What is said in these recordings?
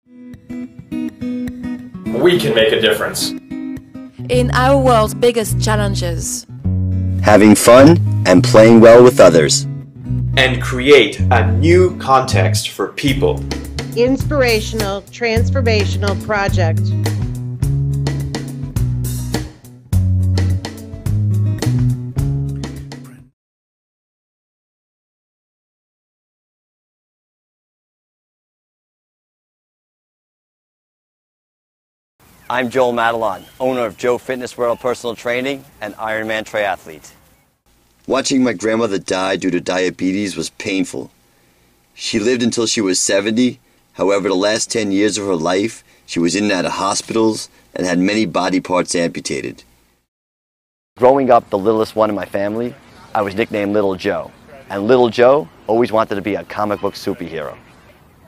We can make a difference in our world's biggest challenges. Having fun and playing well with others. And create a new context for people. Inspirational, transformational project. I'm Joel Madelon, owner of Joe Fitness World Personal Training and Ironman triathlete. Watching my grandmother die due to diabetes was painful. She lived until she was 70. However, the last 10 years of her life, she was in and out of hospitals and had many body parts amputated. Growing up the littlest one in my family, I was nicknamed Little Joe. And Little Joe always wanted to be a comic book superhero.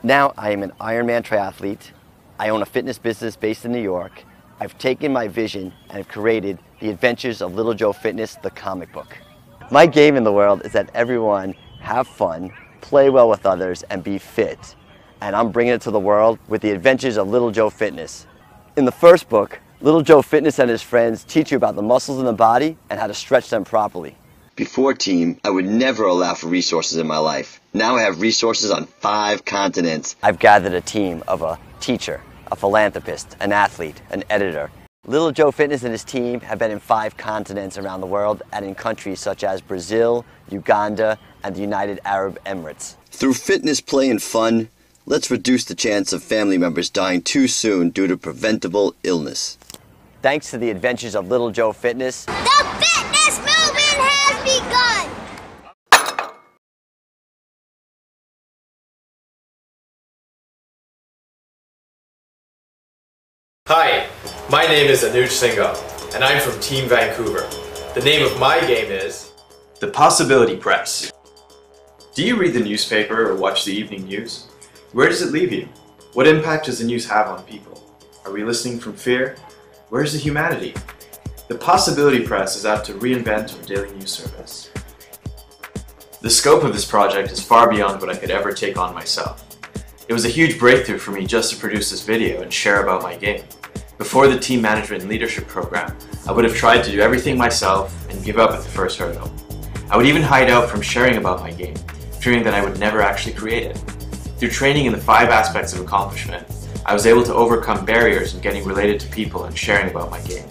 Now I am an Ironman triathlete. I own a fitness business based in New York. I've taken my vision and have created The Adventures of Little Joe Fitness, the comic book. My game in the world is that everyone have fun, play well with others, and be fit. And I'm bringing it to the world with The Adventures of Little Joe Fitness. In the first book, Little Joe Fitness and his friends teach you about the muscles in the body and how to stretch them properly. Before Team, I would never allow for resources in my life. Now I have resources on 5 continents. I've gathered a team of a teacher, a philanthropist, an athlete, an editor. Little Joe Fitness and his team have been in 5 continents around the world and in countries such as Brazil, Uganda, and the United Arab Emirates. Through fitness, play, and fun, let's reduce the chance of family members dying too soon due to preventable illness. Thanks to The Adventures of Little Joe Fitness, the fitness movement has begun! Hi, my name is Anuj Singhal, and I'm from Team Vancouver. The name of my game is The Possibility Press. Do you read the newspaper or watch the evening news? Where does it leave you? What impact does the news have on people? Are we listening from fear? Where's the humanity? The Possibility Press is out to reinvent our daily news service. The scope of this project is far beyond what I could ever take on myself. It was a huge breakthrough for me just to produce this video and share about my game. Before the team management and leadership program, I would have tried to do everything myself and give up at the first hurdle. I would even hide out from sharing about my game, fearing that I would never actually create it. Through training in the 5 aspects of accomplishment, I was able to overcome barriers in getting related to people and sharing about my game.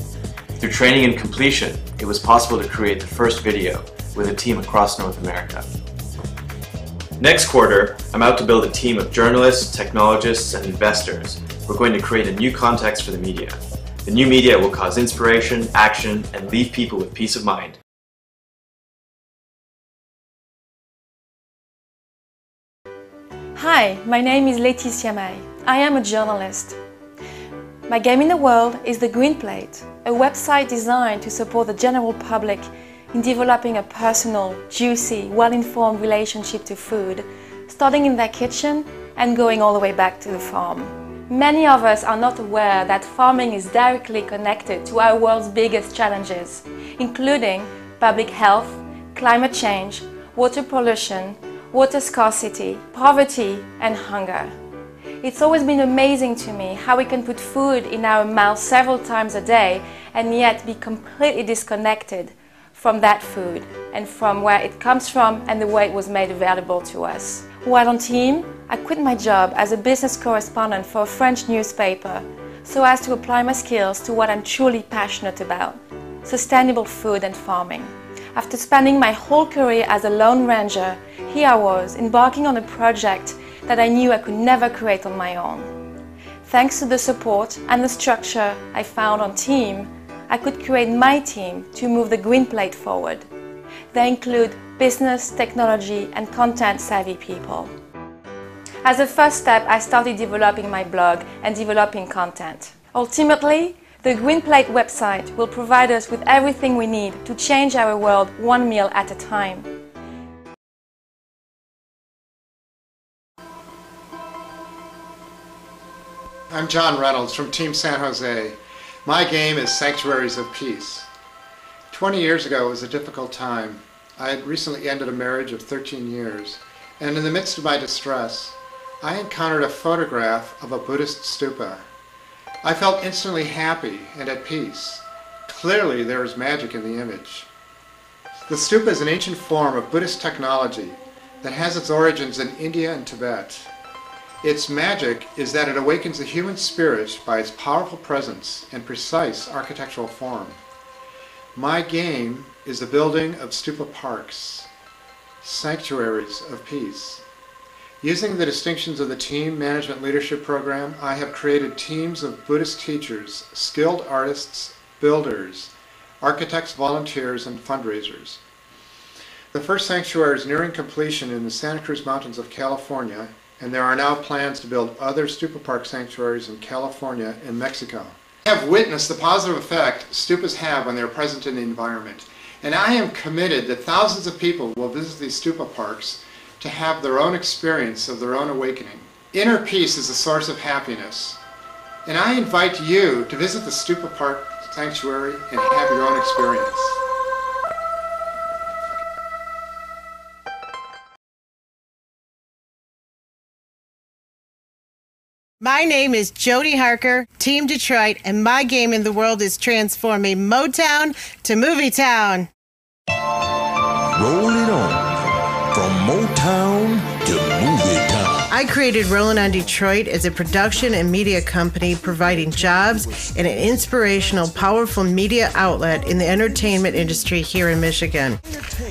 Through training and completion, it was possible to create the first video with a team across North America. Next quarter, I'm out to build a team of journalists, technologists, and investors. We're going to create a new context for the media. The new media will cause inspiration, action, and leave people with peace of mind. Hi, my name is Laetitia May. I am a journalist. My game in the world is The Green Plate, a website designed to support the general public in developing a personal, juicy, well-informed relationship to food, starting in their kitchen and going all the way back to the farm. Many of us are not aware that farming is directly connected to our world's biggest challenges, including public health, climate change, water pollution, water scarcity, poverty, and hunger. It's always been amazing to me how we can put food in our mouths several times a day and yet be completely disconnected from that food and from where it comes from and the way it was made available to us. While on team, I quit my job as a business correspondent for a French newspaper so as to apply my skills to what I'm truly passionate about: sustainable food and farming. After spending my whole career as a lone ranger, here I was embarking on a project that I knew I could never create on my own. Thanks to the support and the structure I found on team, I could create my team to move the Green Plate forward. They include business, technology, and content-savvy people. As a first step, I started developing my blog and developing content. Ultimately, the Green Plate website will provide us with everything we need to change our world one meal at a time. I'm John Reynolds from Team San Jose. My game is Sanctuaries of Peace. 20 years ago it was a difficult time. I had recently ended a marriage of 13 years, and in the midst of my distress, I encountered a photograph of a Buddhist stupa. I felt instantly happy and at peace. Clearly there is magic in the image. The stupa is an ancient form of Buddhist technology that has its origins in India and Tibet. Its magic is that it awakens the human spirit by its powerful presence and precise architectural form. My game is the building of stupa parks, sanctuaries of peace. Using the distinctions of the Team Management Leadership Program, I have created teams of Buddhist teachers, skilled artists, builders, architects, volunteers, and fundraisers. The first sanctuary is nearing completion in the Santa Cruz Mountains of California, and there are now plans to build other stupa park sanctuaries in California and Mexico. I have witnessed the positive effect stupas have when they are present in the environment, and I am committed that thousands of people will visit these stupa parks to have their own experience of their own awakening. Inner peace is a source of happiness, and I invite you to visit the stupa park sanctuary and have your own experience. My name is Jody Harker, Team Detroit, and my game in the world is transforming Motown to Movie Town. Roll it on from Motown to Movie Town. I created Rollin' on Detroit as a production and media company providing jobs and an inspirational, powerful media outlet in the entertainment industry here in Michigan.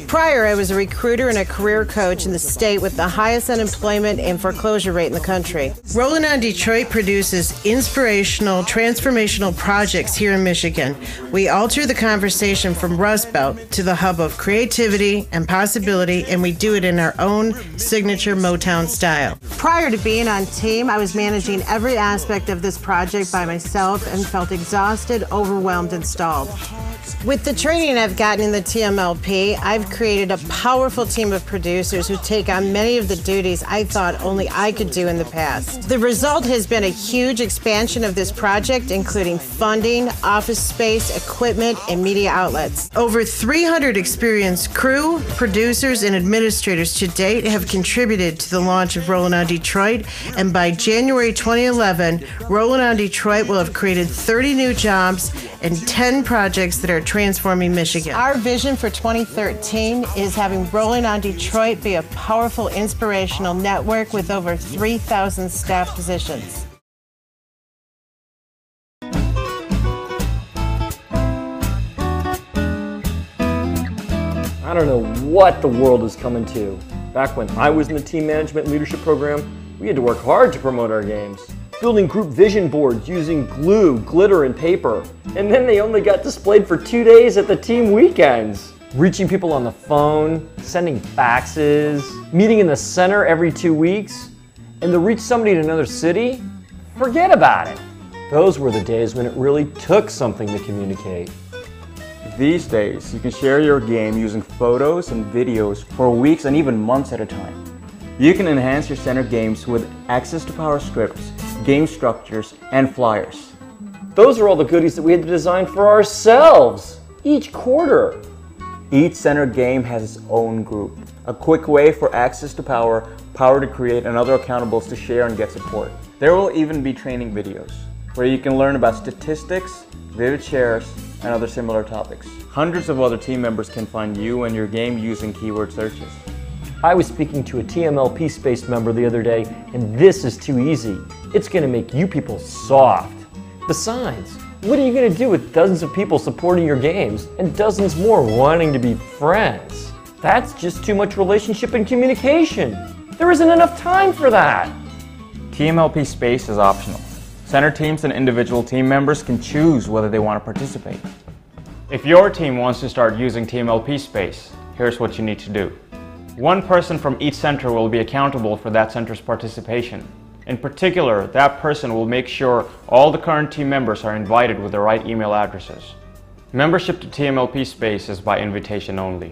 Prior, I was a recruiter and a career coach in the state with the highest unemployment and foreclosure rate in the country. Rollin' on Detroit produces inspirational, transformational projects here in Michigan. We alter the conversation from Rust Belt to the hub of creativity and possibility, and we do it in our own signature Motown style. Prior to being on Team, I was managing every aspect of this project by myself and felt exhausted, overwhelmed, and stalled. With the training I've gotten in the TMLP, I've created a powerful team of producers who take on many of the duties I thought only I could do in the past. The result has been a huge expansion of this project, including funding, office space, equipment, and media outlets. Over 300 experienced crew, producers, and administrators to date have contributed to the launch of Rollin' on Detroit, and by January 2011, Rollin' on Detroit will have created 30 new jobs and 10 projects that are transforming Michigan. Our vision for 2013 is having Rollin' on Detroit be a powerful, inspirational network with over 3,000 staff positions. I don't know what the world is coming to. Back when I was in the Team Management Leadership Program, we had to work hard to promote our games. Building group vision boards using glue, glitter, and paper. And then they only got displayed for 2 days at the team weekends. Reaching people on the phone, sending faxes, meeting in the center every 2 weeks. And to reach somebody in another city? Forget about it. Those were the days when it really took something to communicate. These days, you can share your game using photos and videos for weeks and even months at a time. You can enhance your center games with access to power scripts, game structures, and flyers. Those are all the goodies that we had to design for ourselves each quarter. Each center game has its own group, a quick way for access to power to create, and other accountables to share and get support. There will even be training videos where you can learn about statistics, vivid shares, and other similar topics. Hundreds of other team members can find you and your game using keyword searches. I was speaking to a TMLP Space member the other day, and this is too easy. It's going to make you people soft. Besides, what are you going to do with dozens of people supporting your games and dozens more wanting to be friends? That's just too much relationship and communication. There isn't enough time for that. TMLP Space is optional. Center teams and individual team members can choose whether they want to participate. If your team wants to start using TMLP Space, here's what you need to do. One person from each center will be accountable for that center's participation. In particular, that person will make sure all the current team members are invited with the right email addresses. Membership to TMLP Space is by invitation only.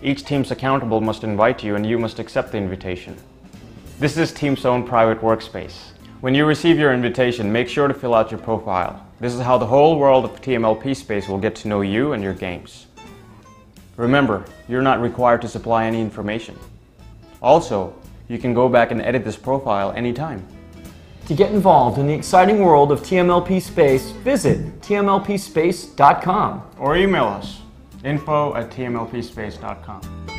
Each team's accountable must invite you and you must accept the invitation. This is Team's own private workspace. When you receive your invitation, make sure to fill out your profile. This is how the whole world of TMLP Space will get to know you and your games. Remember, you're not required to supply any information. Also, You can go back and edit this profile anytime. To get involved in the exciting world of TMLP Space, visit tmlpspace.com Or email us, info@tmlpspace.com.